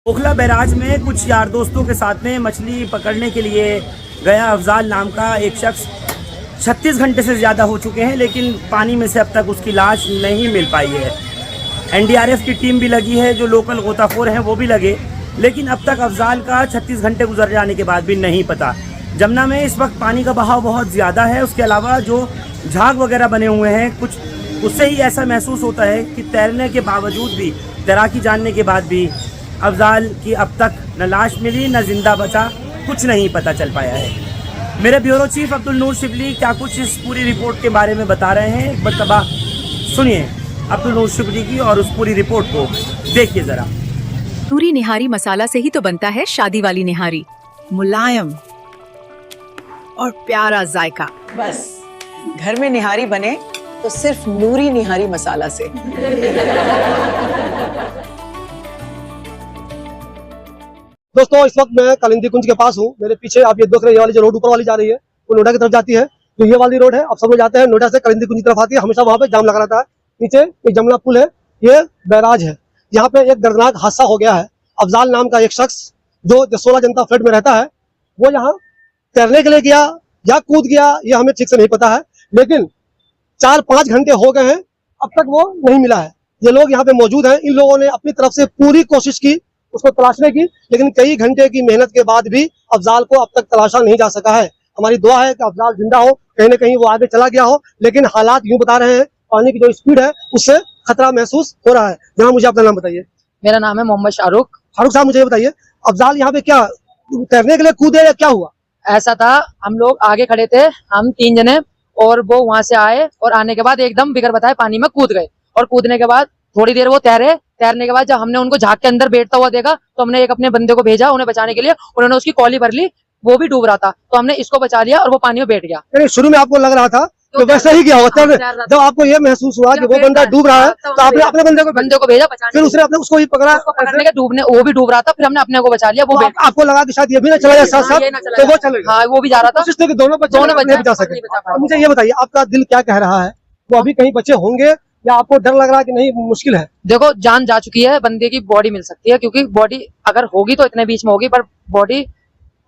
Okhla barrage में कुछ यार दोस्तों के साथ में मछली पकड़ने के लिए गया अफजाल नाम का एक शख्स 36 घंटे से ज़्यादा हो चुके हैं, लेकिन पानी में से अब तक उसकी लाश नहीं मिल पाई है। एनडीआरएफ की टीम भी लगी है, जो लोकल गोताखोर हैं वो भी लगे, लेकिन अब तक अफजाल का 36 घंटे गुजर जाने के बाद भी नहीं पता। जमुना में इस वक्त पानी का बहाव बहुत ज़्यादा है। उसके अलावा जो झाग वगैरह बने हुए हैं कुछ, उससे ही ऐसा महसूस होता है कि तैरने के बावजूद भी, तैराकी जानने के बाद भी अफजाल की अब तक न लाश मिली न जिंदा बचा, कुछ नहीं पता चल पाया है। मेरे ब्यूरो चीफ अब्दुल नूर शिबली क्या कुछ इस पूरी रिपोर्ट के बारे में बता रहे हैं, एक मरतबा सुनिए अब्दुल नूर शिबली की और उस पूरी रिपोर्ट को देखिए जरा। तंदूरी निहारी मसाला से ही तो बनता है शादी वाली निहारी, मुलायम और प्यारा जायका। बस घर में निहारी बने तो सिर्फ नूरी निहारी मसाला से। दोस्तों, इस वक्त मैं कालिंदी कुंज के पास हूँ। मेरे पीछे आप ये देख रहे हैं, ये वाली जो रोड ऊपर वाली जा रही है वो नोएडा की तरफ जाती है। तो ये वाली रोड है, अब सब लोग जाते हैं नोएडा से कालिंदी कुंज की तरफ आती है, हमेशा वहाँ पे जाम लगा रहता है। नीचे एक जमुना पुल है, ये बैराज है। यहाँ पे एक दर्दनाक हादसा हो गया है। अफजाल नाम का एक शख्स जो 16 जनता फ्लैट में रहता है, वो यहाँ तैरने के लिए गया या कूद गया, ये हमें ठीक से नहीं पता है, लेकिन 4-5 घंटे हो गए हैं, अब तक वो नहीं मिला है। ये लोग यहाँ पे मौजूद हैं। इन लोगों ने अपनी तरफ से पूरी कोशिश की उसको तलाशने की, लेकिन कई घंटे की मेहनत के बाद भी अफजाल को अब तक तलाशा नहीं जा सका है। हमारी दुआ है कि अफजाल जिंदा हो, कहीं न कहीं वो आगे चला गया हो, लेकिन हालात यूं बता रहे हैं, पानी की जो स्पीड है उससे खतरा महसूस हो रहा है। जहाँ मुझे अपना नाम बताइए। मेरा नाम है मोहम्मद शाहरुख। फारूक साहब, मुझे ये बताइए, अफजाल यहाँ पे क्या तैरने के लिए कूदे या क्या हुआ? ऐसा था, हम लोग आगे खड़े थे, हम 3 जने, और वो वहां से आए और आने के बाद एकदम बिगर बताए पानी में कूद गए। और कूदने के बाद थोड़ी देर वो तैरने के बाद जब हमने उनको झाग के अंदर बैठता हुआ देखा तो हमने एक अपने बंदे को भेजा उन्हें बचाने के लिए। उन्होंने उसकी कॉली भर ली, वो भी डूब रहा था, तो हमने इसको बचा लिया और वो पानी में बैठ गया। शुरू में आपको लग रहा था तो वैसे ही क्या होता है, जब आपको ये महसूस हुआ कि वो बंदा डूब रहा है तो आपने अपने बंदे को भेजा, बचाने, फिर उसको ही पकड़ा, पकड़ने के डूबने, वो भी डूब रहा था, फिर हमने अपने को बचा लिया। वो आपको लगा कि शायद ये भी ना चला जाए साथ साथ, तो वो चले गए। हाँ, वो भी जा रहा था, दोनों बच्चे बचा सके। तो मुझे ये बताइए, आपका दिल क्या कह रहा है? वो अभी कहीं बचे होंगे या आपको डर लग रहा है कि नहीं मुश्किल है? देखो, जान जा चुकी है, बंदे की बॉडी मिल सकती है, क्योंकि बॉडी अगर होगी तो इतने बीच में होगी, पर बॉडी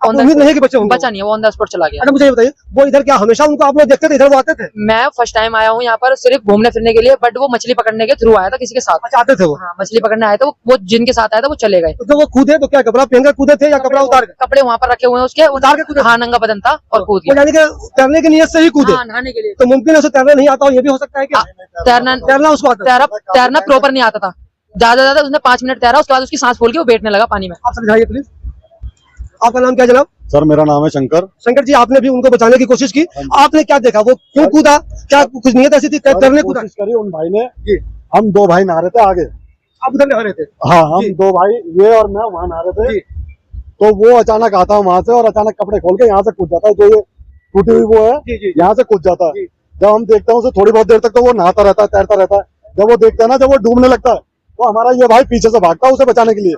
उम्मीद नहीं कि बचे होंगे। बचा नहीं है, वो ऑन द स्पॉट चला गया। अच्छा, मुझे ये बताइए, वो इधर क्या हमेशा उनको आप लोग देखते थे, इधर वो आते थे? मैं फर्स्ट टाइम आया हूँ यहाँ पर सिर्फ घूमने फिरने के लिए, बट वो मछली पकड़ने के थ्रू आया था किसी के साथ। अच्छा, आते थे वो? हाँ, मछली पकड़ने आए थे वो जिनके साथ आया था वो चले गए। तो वो कूदे तो क्या कपड़ा पहन कर कूदे थे या कपड़ा उतार के? कपड़े वहाँ पर रखे हुए हैं उसके, उतार के कूदे? हाँ, नंगा बदन था और कूद गया। यानी कि तैरने की नीयत से ही कूदे? हाँ, नहाने के लिए। तो मुमकिन है उसे तैरना नहीं आता हो, ये भी हो सकता है क्या? तैरना उसको आता? तैरना प्रॉपर नहीं आता था, ज्यादा उसने 5 मिनट तैरा, उसके बाद उसकी सांस फूल के वो बैठने लगा पानी में। आप समझाइए प्लीज। आपका नाम क्या जनाब? सर, मेरा नाम है शंकर। शंकर जी, आपने भी उनको बचाने की कोशिश की, आपने क्या देखा? वो क्यों कूदा? क्या कुछ नियत ऐसी थी तैरने कूदा? कोशिश करी उन भाई ने। हम 2 भाई नहा रहे थे आगे। आप उधर नहा रहे थे? हाँ, हम 2 भाई, ये और मैं, वहाँ नहा रहे थे। तो वो अचानक आता है वहां से और अचानक कपड़े खोल के यहाँ से कूद जाता है, जो ये टूटी हुई वो है, यहाँ से कूद जाता है। जब हम देखते हैं उसे थोड़ी बहुत देर तक तो वो नहाता रहता है, तैरता रहता है। जब वो देखते हैं ना, जब वो डूबने लगता है तो हमारा ये भाई पीछे से भागता है उसे बचाने के लिए।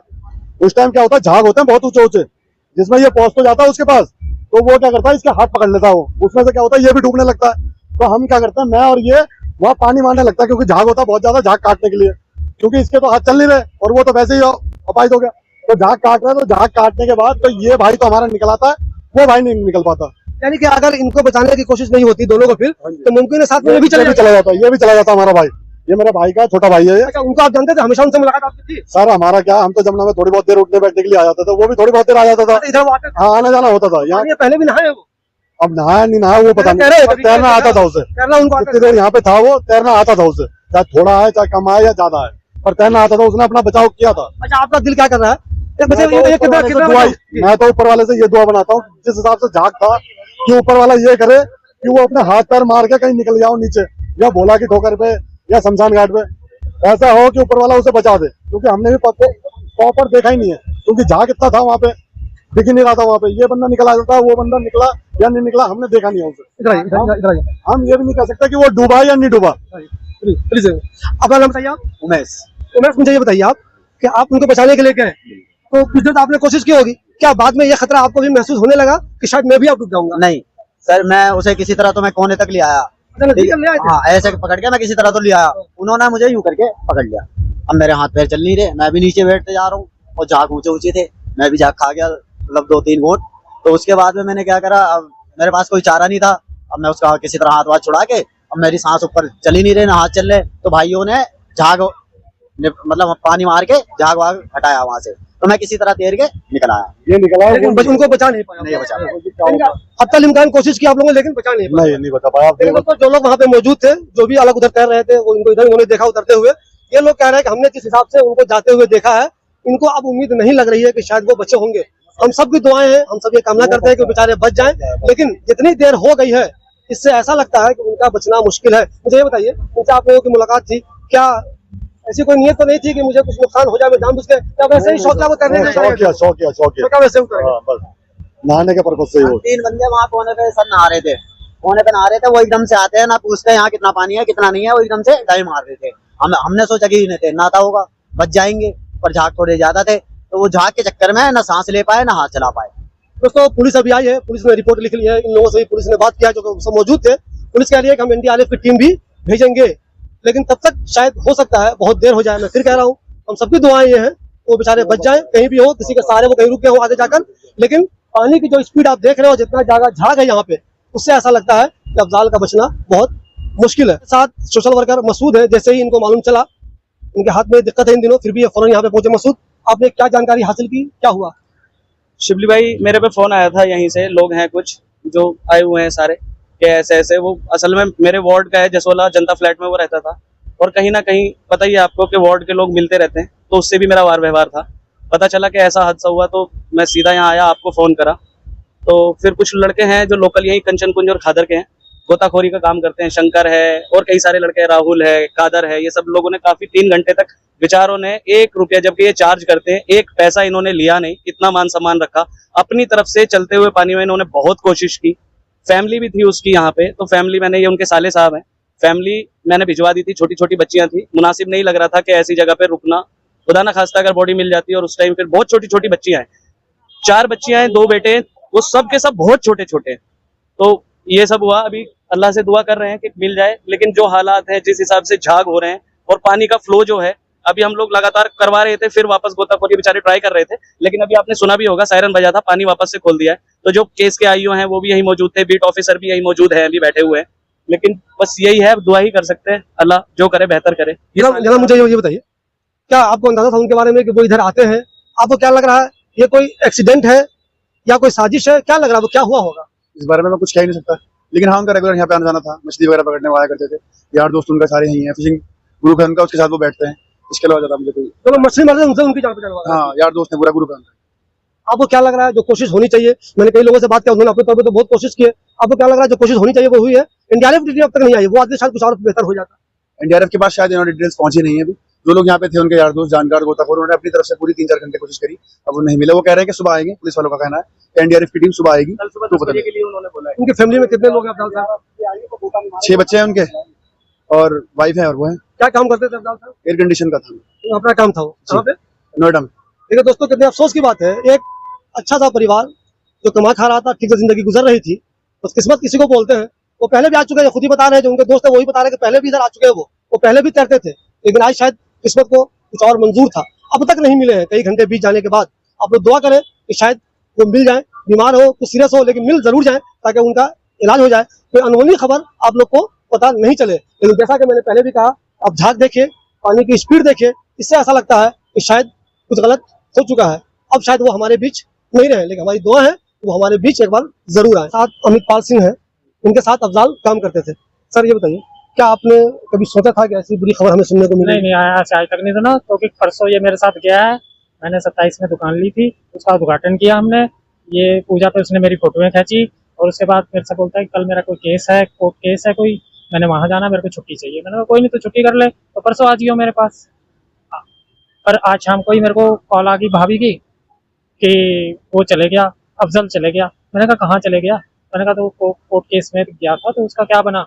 उस टाइम क्या होता है, झाग होते हैं बहुत ऊंचे ऊंचे, जिसमें ये पहुंच तो जाता है उसके पास, तो वो क्या करता है, इसके हाथ पकड़ लेता है वो, उसमें से क्या होता है, ये भी डूबने लगता है। तो हम क्या करते हैं, मैं और ये वहाँ पानी मारने लगता है, क्योंकि झाग होता है बहुत ज्यादा, झाग काटने के लिए, क्योंकि इसके तो हाथ चल नहीं रहे और वो तो वैसे ही अपाहिज हो गया। तो झाग काट रहा है, तो झाग काटने के बाद तो ये भाई तो हमारा निकल आता है, वो भाई नहीं निकल पाता। यानी कि अगर इनको बचाने की कोशिश नहीं होती दोनों को, फिर तो मुमकिन है साथ में भी चला जाता, ये भी चला जाता हमारा भाई। ये मेरे भाई का छोटा भाई है। अच्छा, उनको आप जानते थे? हमेशा उनसे मुलाकात आपकी थी? सर, हमारा क्या, हम तो जमुना में थोड़ी बहुत देर उठने बैठने के लिए आ जाता था, वो भी थोड़ी बहुत देर आ जाता था। इधर वो आते थे? हाँ, आना जाना होता था यहाँ। पहले भी नहाए वो? अब नहाया नहीं नहाया वो पता नहीं, तैरना आता था उसे। तैरना उनको कितनी देर यहाँ पे था वो, तैरना आता था उसे, चाहे थोड़ा है चाहे कम है या ज्यादा है, पर तैरना आता था, उसने अपना बचाव किया था। अच्छा, आपका दिल क्या कर रहा है? मैं तो ऊपर वाले से ये दुआ बनाता हूँ, जिस हिसाब से झाग था, कि ऊपर वाला ये करे कि वो अपने हाथ पैर मार के कहीं निकल जाओ नीचे, या भोला की ठोकर पे या शमशान घाट पे, ऐसा हो कि ऊपर वाला उसे बचा दे। क्योंकि हमने भी प्रॉपर देखा ही नहीं है, क्योंकि झाग इतना था वहाँ पे, दिख ही नहीं रहा था वहाँ पे। ये बंदा निकला था, वो बंदा निकला या नहीं निकला, हमने देखा नहीं है उसे। हम ये भी नहीं कह सकते कि वो डूबा या नहीं डूबा। अपना नाम बताइए आप? उमेश। उमेश, मुझे ये बताइए आप कि आप उनको बचाने के लिए गए, तो कुछ देर आपने कोशिश की होगी, क्या बाद में ये खतरा आपको भी महसूस होने लगा कि शायद मैं भी अब डूब जाऊंगा? नहीं सर, मैं उसे किसी तरह तो मैं कोने तक ले आया। हाँ, ऐसे पकड़ के मैं किसी तरह तो ले आया। उन्होंने मुझे यूं करके पकड़ लिया। अब मेरे हाथ पैर चल नहीं रहे, मैं भी नीचे बैठते जा रहा हूँ और झाग ऊंचे ऊंचे थे, मैं भी झाग खा गया मतलब 2-3 घूंट। तो उसके बाद में मैंने क्या करा, अब मेरे पास कोई चारा नहीं था, अब मैं उसका किसी तरह हाथ वाथ छुड़ा के, अब मेरी सांस ऊपर चल ही नहीं रही, ना हाथ चल रहे, तो भाइयों ने झाग मतलब पानी मार के झाग वाग हटाया वहां से, तो मैं किसी तरह तैर के निकल आया। ये निकला लेकिन उनको बचा नहीं पाया। नहीं बचा। अतल इम्कान कोशिश की आप लोगों ने, लेकिन बचा नहीं पाया। नहीं बता पाया। लेकिन दोस्तों जो लोग वहाँ पे मौजूद थे, जो भी अलग उधर तैर रहे थे, वो इनको इधर उन्होंने देखा उतरते हुए, ये लोग कह रहे हैं कि हमने जिस हिसाब से उनको जाते हुए देखा है, इनको अब उम्मीद नहीं लग रही है कि शायद वो बचे होंगे। हम सबकी दुआएं हैं, हम सब ये कामना करते हैं कि बेचारे बच जाएं, लेकिन जितनी देर हो गई है इससे ऐसा लगता है कि उनका बचना मुश्किल है। मुझे ये बताइए, उनसे आप लोगों की मुलाकात थी, क्या ऐसी कोई नियत तो नहीं थी कि मुझे कुछ नुकसान हो जाए, मैं जानबूझ के, या वैसे ही शौक तैरने का? शौक किया क्या वैसे उतर हाँ, बस नहाने के पर्पज से ही वो 3 बंदे वहाँ कोने पे सब नहा रहे थे, कोने पे नहा रहे थे, वो एकदम से आते हैं, ना पूछते यहाँ कितना पानी है कितना नहीं है, वो एकदम से डाई मार रहे थे। हमने सोचा कि इन्हें तैरना आता होगा, बच जाएंगे, पर झाग थोड़े ज्यादा थे, तो वो झाग के चक्कर में ना सांस ले पाए ना हाथ चला पाए। दोस्तों पुलिस अभी आई है, पुलिस ने रिपोर्ट लिख ली है, इन लोगों से भी पुलिस ने बात किया जो सब मौजूद थे। पुलिस कह रही है कि हम एनडीआरएफ की टीम भी भेजेंगे, लेकिन तब तक शायद हो सकता है बहुत देर हो जाए। मैं फिर कह रहा हूँ, हम सबकी दुआएं ये हैं वो बेचारे बच जाएं, कहीं भी हो, किसी के सहारे वो कहीं रुक गए हो आगे जाकर। लेकिन पानी की जो स्पीड आप देख रहे हो, जितना ज्यादा झाग है यहाँ पे, उससे ऐसा लगता है कि अफजाल का बचना बहुत मुश्किल है। साथ सोशल वर्कर मसूद है, जैसे ही इनको मालूम चला, इनके हाथ में दिक्कत है इन दिनों, फिर भी ये फौरन यहाँ पे पहुंचे। मसूद, आपने क्या जानकारी हासिल की, क्या हुआ? शिबली भाई, मेरे पे फोन आया था, यहीं से लोग हैं कुछ जो आए हुए हैं सारे, कि ऐसे ऐसे, वो असल में मेरे वार्ड का है, जसोला जनता फ्लैट में वो रहता था, और कहीं ना कहीं पता ही है आपको कि वार्ड के लोग मिलते रहते हैं, तो उससे भी मेरा वार व्यवहार था। पता चला कि ऐसा हादसा हुआ, तो मैं सीधा यहाँ आया, आपको फोन करा। तो फिर कुछ लड़के हैं जो लोकल यहीं कंचन कुंज और खादर के हैं, गोताखोरी का काम करते हैं, शंकर है और कई सारे लड़के, राहुल है, कादर है, ये सब लोगों ने काफी 3 घंटे तक बेचारों ने 1 रुपया, जबकि ये चार्ज करते हैं, 1 पैसा इन्होंने लिया नहीं, इतना मान सम्मान रखा अपनी तरफ से। चलते हुए पानी में इन्होंने बहुत कोशिश की, फैमिली भी थी उसकी यहाँ पे, तो फैमिली, मैंने, ये उनके साले साहब हैं, फैमिली मैंने भिजवा दी थी, छोटी छोटी बच्चियां थी, मुनासिब नहीं लग रहा था कि ऐसी जगह पे रुकना, खुदा ना खास्ता अगर बॉडी मिल जाती है, और उस टाइम फिर बहुत छोटी छोटी बच्चियां हैं, 4 बच्चियां हैं, 2 बेटे हैं, वो सब के सब बहुत छोटे छोटे हैं। तो ये सब हुआ, अभी अल्लाह से दुआ कर रहे हैं कि मिल जाए, लेकिन जो हालात हैं, जिस हिसाब से झाग हो रहे हैं और पानी का फ्लो जो है, अभी हम लोग लगातार करवा रहे थे, फिर वापस गोताखोरी बेचारे ट्राई कर रहे थे, लेकिन अभी आपने सुना भी होगा, सायरन बजा था, पानी वापस से खोल दिया है। तो जो केस के आईओ हैं वो भी यही मौजूद थे, बीट ऑफिसर भी यही मौजूद है, अभी बैठे हुए हैं, लेकिन बस यही है, दुआ ही कर सकते हैं, अल्लाह जो करे बेहतर करे। जनाब मुझे ये बताइए, क्या आपको अंदाजा था उनके बारे में कि वो इधर आते हैं? आपको क्या लग रहा है, ये कोई एक्सीडेंट है या कोई साजिश है? क्या लग रहा है, वो क्या हुआ होगा? इस बारे में मैं कुछ कह ही नहीं सकता, लेकिन हाँ, उनका रेगुलर यहाँ पे आना जाना था, मछली वगैरह पकड़ने आया करते थे, यार दोस्त उनका सारे यही हैं, फिशिंग ग्रुप है उनका, उसके साथ वो बैठते हैं, इसके अलावा ज्यादा मुझे कोई। चलो मछली मारते उनसे उनकी जान पहचान वाला। हाँ, यार दोस्त है, पूरा ग्रुप है उनका। आपको क्या लग रहा है जो कोशिश होनी चाहिए? मैंने कई लोगों से बात किया, उन्होंने अपने तौर पर तो बहुत कोशिश की है। आपको क्या लग रहा है जो कोशिश होनी चाहिए वो हुई है? एनडीआरएफ की टीम अब तक नहीं आई, वो आदमी शायद कुछ और बेहतर हो जाता। एनडीआरएफ के पास शायद इन्होंने डिटेल्स पहुंची नहीं है अभी। जो लोग यहाँ पे थे, उनके यार दोस्त, जानकार, गोताखोर, उन्होंने अपनी तरफ से पूरी 3-4 घंटे कोशिश करी, अब वो नहीं मिले। वो कह रहे हैं कि सुबह आएंगे, पुलिस वालों का कहना है एनडीआरएफ की टीम सुबह आएगी। कल सुबह 10 बजे के लिए उन्होंने बोला है। उनकी फैमिली में कितने लोग हैं अफजाल साहब? 6 बच्चे हैं उनके, और वाइफ है, और वो है। क्या काम करते थे अफजाल साहब? एयर कंडीशन का था, अपना काम था वो कहाँ पे? नोएडा में। देखिए दोस्तों, कितने अफसोस की बात है, एक अच्छा सा परिवार जो कमा खा रहा था, ठीक से जिंदगी गुजर रही थी, बस किस्मत किसी को बोलते हैं। वो पहले भी आ चुके हैं, खुद ही बता रहे हैं, जो उनके दोस्त है वही बता रहे हैं कि पहले भी इधर आ चुके हैं। वो पहले भी तैरते थे, लेकिन आज शायद किस्मत को कुछ और मंजूर था, अब तक नहीं मिले हैं। कई घंटे बीत जाने के बाद आप लोग दुआ करें कि शायद वो मिल जाए, बीमार हो, कुछ सीरियस हो, लेकिन मिल जरूर जाए, ताकि उनका इलाज हो जाए। कोई अनहोनी खबर आप लोग को पता नहीं चले। लेकिन जैसा कि मैंने पहले भी कहा, अब झाग देखिए, पानी की स्पीड देखिए, इससे ऐसा लगता है कि शायद कुछ गलत हो चुका है। अब शायद वो हमारे बीच नहीं रहे, लेकिन हमारी दुआ है वो हमारे बीच एक बार जरूर आए। साथ अमितपाल सिंह है, उनके साथ अफजाल काम करते थे। सर ये बताइए, क्या आपने कभी सोचा था कि ऐसी बुरी खबर हमें सुनने को मिलेगी? नहीं, आया आज तक नहीं सुना, क्योंकि परसों ये मेरे साथ गया है, मैंने 27 में दुकान ली थी, उसका उद्घाटन किया हमने, ये पूजा पे उसने मेरी फोटोएं खींची, और उसके बाद मेरे से बोलता है कि कल मेरा कोई केस है, कोर्ट केस है कोई, मैंने वहां जाना, मेरे को छुट्टी चाहिए। मैंने कहा कोई नहीं, तो छुट्टी कर ले, तो परसों आ जियो मेरे पास। पर आज शाम को ही मेरे को कॉल आ गई भाभी की कि वो चले गया, अफजल चले गया। मैंने कहा कहाँ चले गया? मैंने कहा तो कोर्ट केस में गया था, तो उसका क्या बना?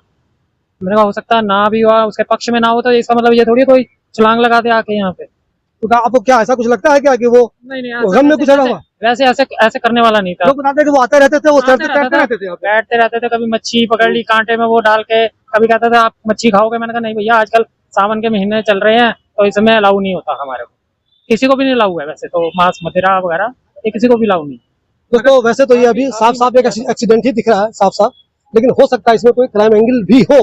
मैंने कहा हो सकता है ना भी हुआ, उसके पक्ष में ना हो, तो इसका मतलब ये थोड़ी कोई छलांग लगा दे आके यहाँ पे। तो आपको क्या ऐसा कुछ लगता है क्या कि वो नहीं, गम में कुछ अड़ा हुआ? वैसे ऐसे करने वाला नहीं था। लोग बताते हैं कि वो आते रहते थे, वो आते रहते थे, बैठते रहते थे, कभी मच्छी पकड़ ली कांटे में वो डाल के, कभी कहते थे आप मच्छी खाओगे। मैंने कहा नहीं भैया, आजकल सावन के महीने चल रहे हैं, तो इसमें अलाउ नहीं होता हमारे को। किसी को भी नहीं अलाउ है वैसे तो, मांस मदिरा वगैरह ये किसी को भी अलाउ नहीं। दोस्तों वैसे तो ये अभी साफ साफ एक एक्सीडेंट ही दिख रहा है साफ साफ, लेकिन हो सकता है इसमें कोई क्राइम एंगल भी हो।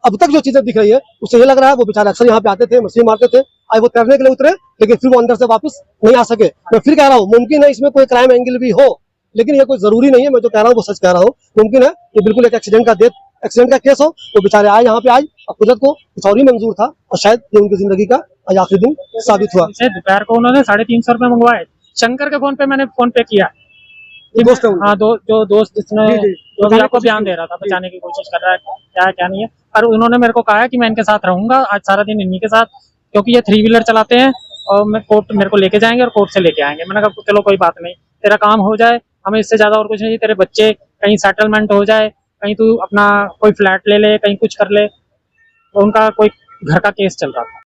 अब तक जो चीजें दिख रही है उससे ये लग रहा है वो बेचारे अक्सर यहाँ पे आते थे, मछली मारते थे, आज वो तैरने के लिए उतरे लेकिन फिर वो अंदर से वापस नहीं आ सके। मैं फिर कह रहा हूँ मुमकिन है इसमें कोई क्राइम एंगल भी हो, लेकिन ये कोई जरूरी नहीं है। मैं जो कह रहा हूँ वो सच कह रहा हूँ। मुमकिन है ये बिल्कुल एक एक्सीडेंट का केस हो, वो बेचारे आए यहाँ पे आए और कुदरत को कुछ और ही मंजूर था और शायद ये उनकी जिंदगी का आज आखिरी दिन साबित हुआ। दोपहर को उन्होंने 350 रुपए मंगवाए, शंकर के फोन पे मैंने फोन पे किया। दोस्त है हाँ, जो दोस्त जिसने जी, जी। जो भी आपको बयान दे रहा था, बचाने की कोशिश कर रहा है, क्या नहीं है। और उन्होंने मेरे को कहा है कि मैं इनके साथ रहूंगा आज सारा दिन इन्हीं के साथ, क्योंकि ये 3 व्हीलर चलाते हैं और मैं कोर्ट मेरे को लेके जाएंगे और कोर्ट से लेके आएंगे। मैंने कहा चलो कोई बात नहीं, तेरा काम हो जाए, हमें इससे ज्यादा और कुछ नहीं। तेरे बच्चे कहीं सेटलमेंट हो जाए, कहीं तू अपना कोई फ्लैट ले ले, कहीं कुछ कर ले। तो उनका कोई घर का केस चल रहा था।